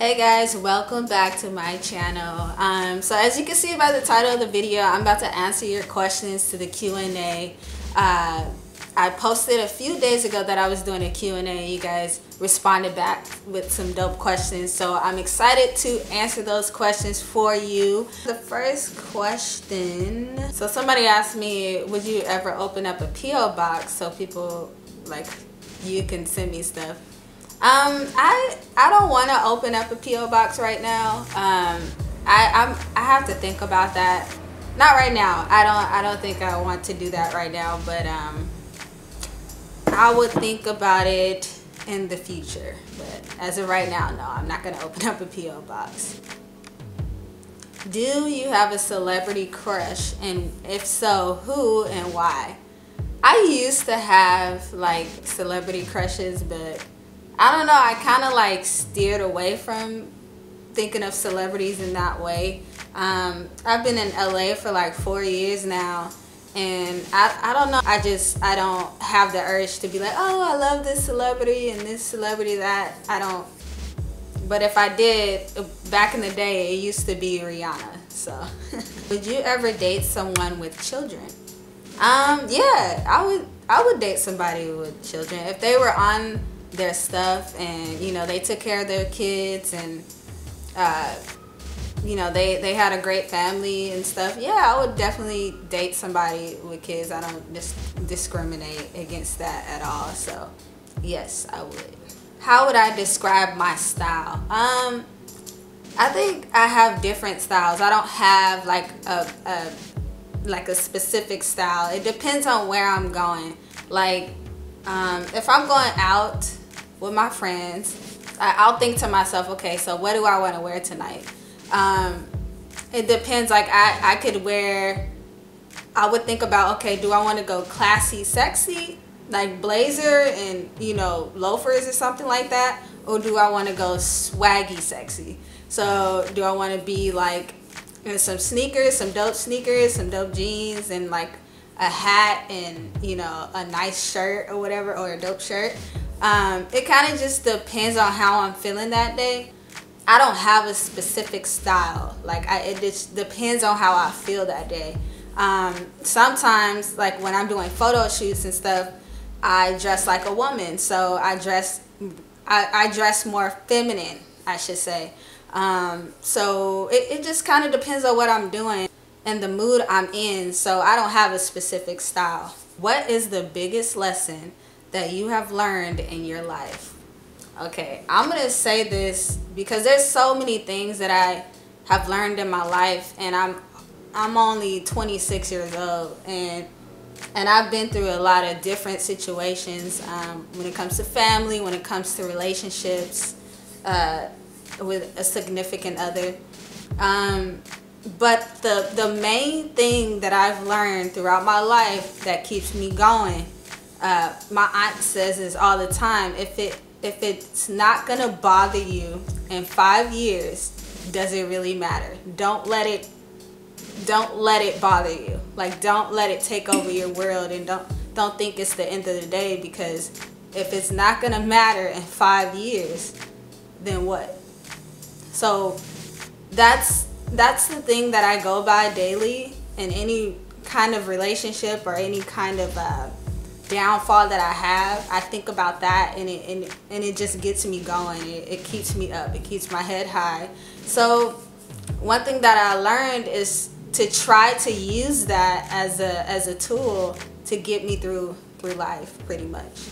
Hey guys, welcome back to my channel. So as you can see by the title of the video, I'm about to answer your questions to the Q&A. I posted a few days ago that I was doing a Q&A. You guys responded back with some dope questions, so I'm excited to answer those questions for you. The first question, so somebody asked me, would you ever open up a P.O. box so people like you can send me stuff? I don't want to open up a P.O. box right now. I have to think about that. Not right now. I don't think I want to do that right now, but I would think about it in the future. But as of right now, no, I'm not going to open up a P.O. box. Do you have a celebrity crush? And if so, who and why? I used to have like celebrity crushes, but I don't know, I kind of like steered away from thinking of celebrities in that way. I've been in LA for like 4 years now, and I don't know, I don't have the urge to be like, oh, I love this celebrity and this celebrity that. I don't. But if I did, back in the day, it used to be Rihanna. So would you ever date someone with children? Yeah, I would date somebody with children if they were on their stuff and you know they took care of their kids and you know they had a great family and stuff. Yeah, I would definitely date somebody with kids. I don't discriminate against that at all, so yes, I would. How would I describe my style? I think I have different styles. I don't have like a specific style. It depends on where I'm going. Like if I'm going out with my friends, I'll think to myself, okay, so what do I want to wear tonight? It depends. Like I would think about, okay, do I want to go classy, sexy, like blazer and you know loafers or something like that, or do I want to go swaggy, sexy? So do I want to be like in some sneakers, some dope jeans, and like a hat and you know a nice shirt or whatever, or a dope shirt? It kind of just depends on how I'm feeling that day. I don't have a specific style. Like it just depends on how I feel that day. Sometimes like when I'm doing photo shoots and stuff, I dress like a woman, so I dress more feminine, I should say. So it just kind of depends on what I'm doing and the mood I'm in, so I don't have a specific style. What is the biggest lesson that you have learned in your life? Okay, I'm gonna say this because there's so many things that I have learned in my life, and I'm only 26 years old, and I've been through a lot of different situations when it comes to family, when it comes to relationships with a significant other. But the main thing that I've learned throughout my life that keeps me going, my aunt says this all the time: if it's not gonna bother you in 5 years, does it really matter? Don't let it bother you. Like, don't let it take over your world, and don't think it's the end of the day, because if it's not gonna matter in 5 years, then what? So that's the thing that I go by daily in any kind of relationship or any kind of downfall that I have. I think about that, and it just gets me going. It keeps me up. It keeps my head high. So one thing that I learned is to try to use that as a tool to get me through life, pretty much.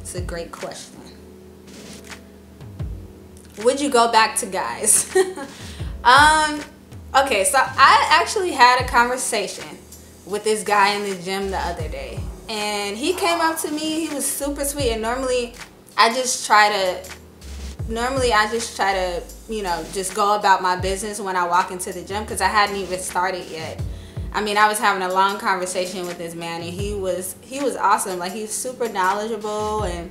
It's a great question. Would you go back to guys? Okay, so I actually had a conversation with this guy in the gym the other day, and he came up to me. He was super sweet, and normally I just try to you know just go about my business when I walk into the gym, because I hadn't even started yet. I mean, I was having a long conversation with this man, and he was awesome. Like, he's super knowledgeable and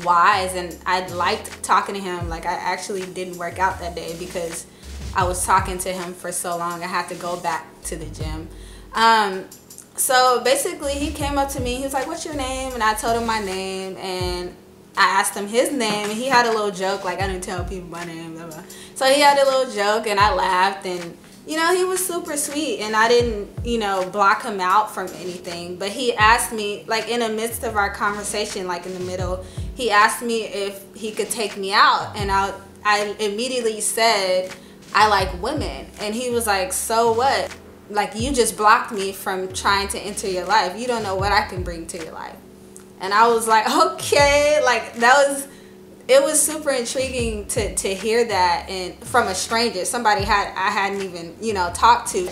wise, and I liked talking to him. Like, I actually didn't work out that day because I was talking to him for so long. I had to go back to the gym. So basically he came up to me. He was like, what's your name? And I told him my name, and I asked him his name, and he had a little joke, like, I didn't tell people my name, blah, blah. So he had a little joke, and I laughed, and, you know, he was super sweet, and I didn't, you know, block him out from anything. But he asked me, like, in the midst of our conversation, like, in the middle, he asked me if he could take me out, and I immediately said, I like women. And he was like, so what? Like, you just blocked me from trying to enter your life. You don't know what I can bring to your life. And I was like, okay, like, it was super intriguing to hear that, and from a stranger, somebody I hadn't even, you know, talked to.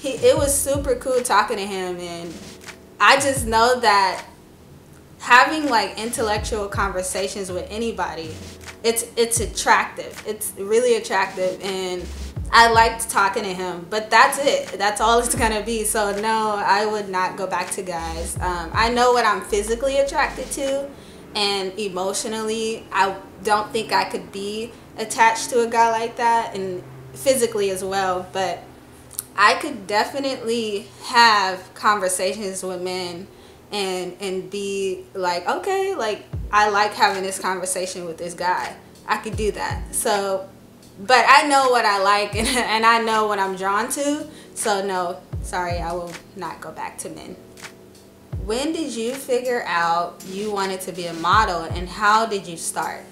It was super cool talking to him, and I just know that having like intellectual conversations with anybody, it's attractive. It's really attractive, and I liked talking to him, but that's it. That's all it's gonna be. So no, I would not go back to guys. I know what I'm physically attracted to, and emotionally, I don't think I could be attached to a guy like that, and physically as well. But I could definitely have conversations with men and be like, okay, like, I like having this conversation with this guy. I could do that. So, but I know what I like, and I know what I'm drawn to. So no, sorry, I will not go back to men. When did you figure out you wanted to be a model, and how did you start?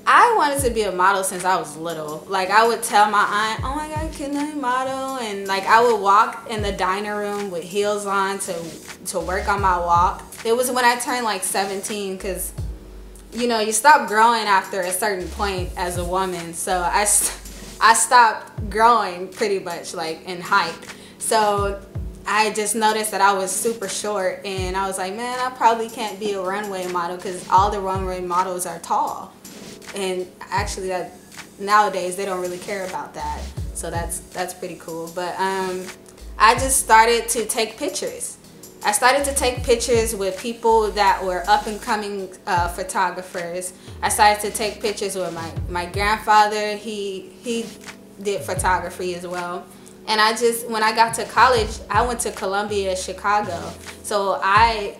I wanted to be a model since I was little. Like, I would tell my aunt, oh my God, can I model? And like, I would walk in the dining room with heels on to work on my walk. It was when I turned like 17, because, you know, you stop growing after a certain point as a woman. So I stopped growing pretty much, like, in height. So I just noticed that I was super short, and I was like, man, I probably can't be a runway model, because all the runway models are tall. And actually, that nowadays they don't really care about that. So that's pretty cool. But I just started to take pictures. I started to take pictures with people that were up and coming photographers. I started to take pictures with my grandfather. He did photography as well. And when I got to college, I went to Columbia, Chicago. So I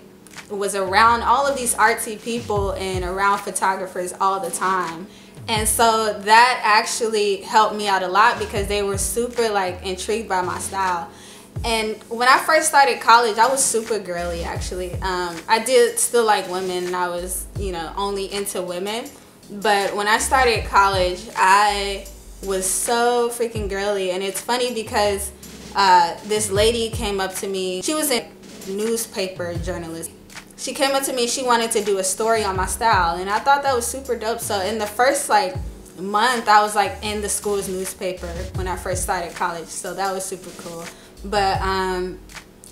was around all of these artsy people and around photographers all the time. And so that actually helped me out a lot, because they were super like intrigued by my style. And when I first started college, I was super girly, actually. I did still like women, and I was, you know, only into women. But when I started college, I was so freaking girly. And it's funny because this lady came up to me. She was a newspaper journalist. She came up to me, she wanted to do a story on my style, and I thought that was super dope. So in the first like month, I was like in the school's newspaper when I first started college. So that was super cool. But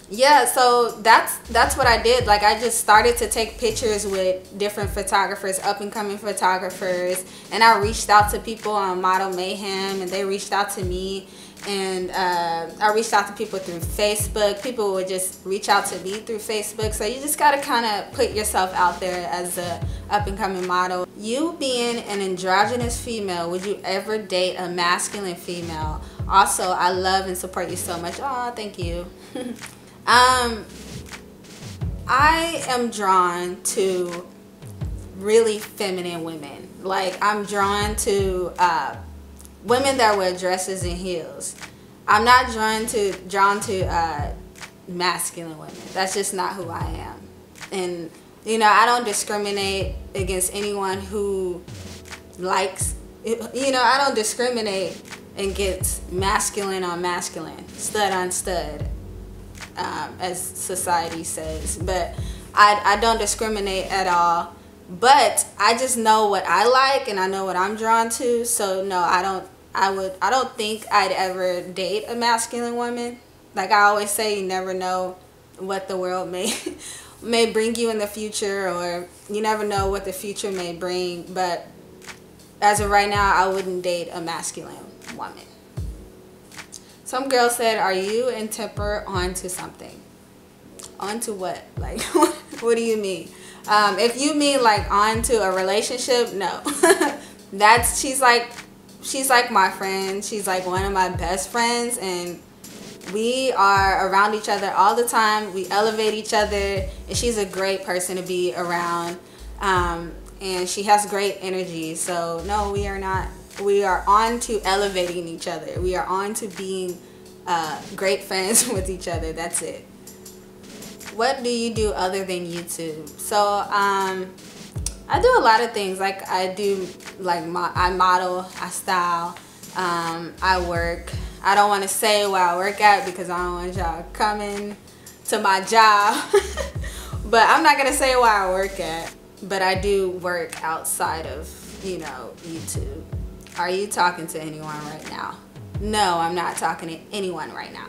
yeah, so that's what I did. Like, I just started to take pictures with different photographers, up and coming photographers, and I reached out to people on Model Mayhem, and they reached out to me. And I reached out to people through Facebook. People would just reach out to me through Facebook. So you just got to kind of put yourself out there as a up-and-coming model. You being an androgynous female, would you ever date a masculine female? Also, I love and support you so much. Oh, thank you. I am drawn to really feminine women. Like, I'm drawn to women that wear dresses and heels. I'm not drawn to masculine women. That's just not who I am. And, you know, I don't discriminate against anyone who likes, you know, I don't discriminate against masculine on masculine, stud on stud, as society says. But I don't discriminate at all. But I just know what I like, and I know what I'm drawn to. So no, I don't think I'd ever date a masculine woman. Like I always say, you never know what the world may bring you in the future, or you never know what the future may bring. But as of right now, I wouldn't date a masculine woman. Some girl said, are you and Temper onto something? Onto what? Like, what do you mean? If you mean like onto a relationship, no. she's like my friend. She's like one of my best friends, and we are around each other all the time. We elevate each other, and she's a great person to be around. and she has great energy. So no, we are not. We are on to elevating each other. We are on to being great friends with each other. That's it. What do you do other than YouTube? So I do a lot of things. Like I do, like I model, I style, I work. I don't want to say where I work at because I don't want y'all coming to my job. But I'm not gonna say where I work at. But I do work outside of, you know, YouTube. Are you talking to anyone right now? No, I'm not talking to anyone right now.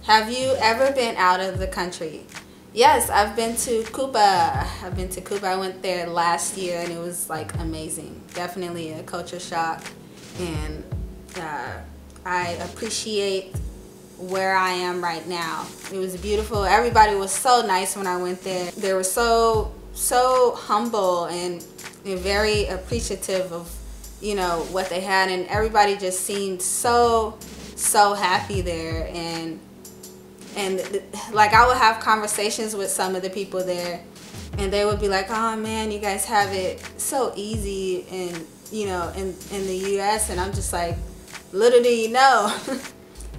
Have you ever been out of the country? Yes, I've been to Cuba. I went there last year and it was like amazing. Definitely a culture shock, and I appreciate where I am right now. It was beautiful. Everybody was so nice when I went there. They were so humble and very appreciative of, you know, what they had, and everybody just seemed so happy there. And like I would have conversations with some of the people there, and they would be like, oh man, you guys have it so easy in, you know, in the US. And I'm just like, little do you know,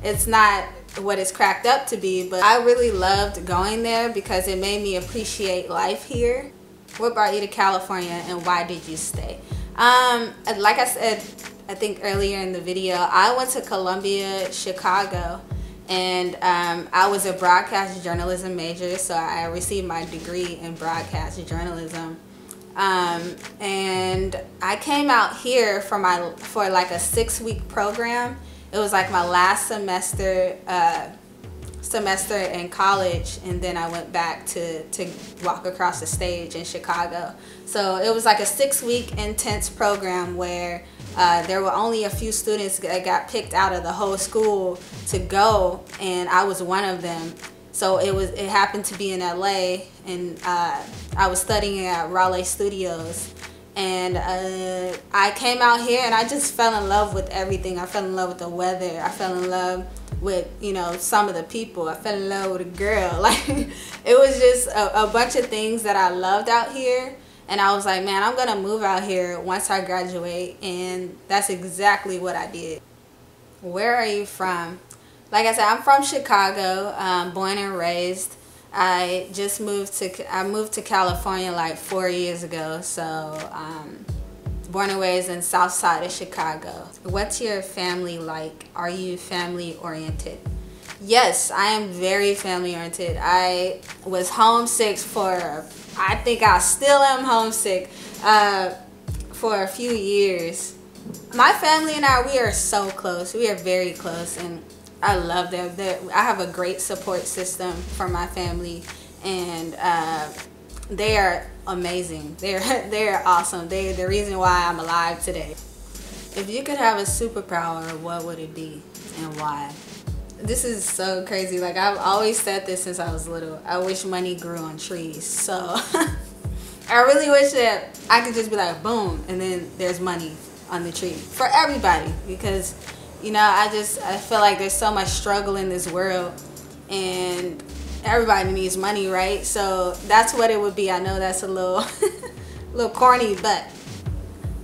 it's not what it's cracked up to be. But I really loved going there because it made me appreciate life here. What brought you to California and why did you stay? Like I said, I think earlier in the video, I went to Columbia, Chicago, and I was a broadcast journalism major, so I received my degree in broadcast journalism. And I came out here for like a 6-week program. It was like my last semester in college, and then I went back to walk across the stage in Chicago. So it was like a 6-week intense program where there were only a few students that got picked out of the whole school to go, and I was one of them. So it happened to be in LA, and I was studying at Raleigh Studios. And I came out here and I just fell in love with everything. I fell in love with the weather. I fell in love with, you know, some of the people. I fell in love with a girl. Like, it was just a bunch of things that I loved out here. And I was like, man, I'm gonna move out here once I graduate. And that's exactly what I did. Where are you from? Like I said, I'm from Chicago, born and raised. I moved to California like 4 years ago, so born and raised in South Side of Chicago. What's your family like? Are you family oriented? Yes, I am very family oriented. I was homesick I think I still am homesick for a few years. My family and I, we are so close. We are very close, and I love them. I have a great support system for my family, and they are amazing. They're awesome. They're the reason why I'm alive today. If you could have a superpower, what would it be and why? This is so crazy. Like, I've always said this since I was little. I wish money grew on trees. So I really wish that I could just be like, boom, and then there's money on the tree for everybody, because, you know, I feel like there's so much struggle in this world, and everybody needs money, right? So that's what it would be. I know that's a little little corny, but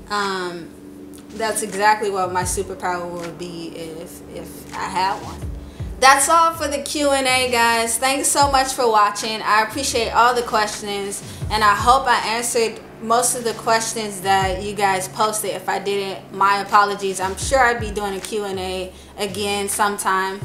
that's exactly what my superpower would be if I had one. That's all for the Q&A, guys. Thanks so much for watching. I appreciate all the questions, and I hope I answered most of the questions that you guys posted. If I didn't, my apologies. I'm sure I'd be doing a Q&A again sometime.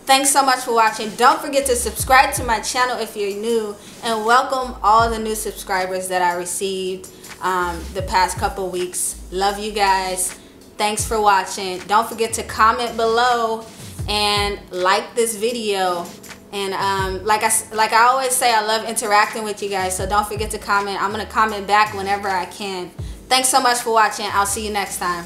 Thanks so much for watching. Don't forget to subscribe to my channel if you're new, and welcome all the new subscribers that I received the past couple weeks. Love you guys. Thanks for watching. Don't forget to comment below and like this video. And like I always say, I love interacting with you guys, so don't forget to comment. I'm gonna comment back whenever I can. Thanks so much for watching. I'll see you next time.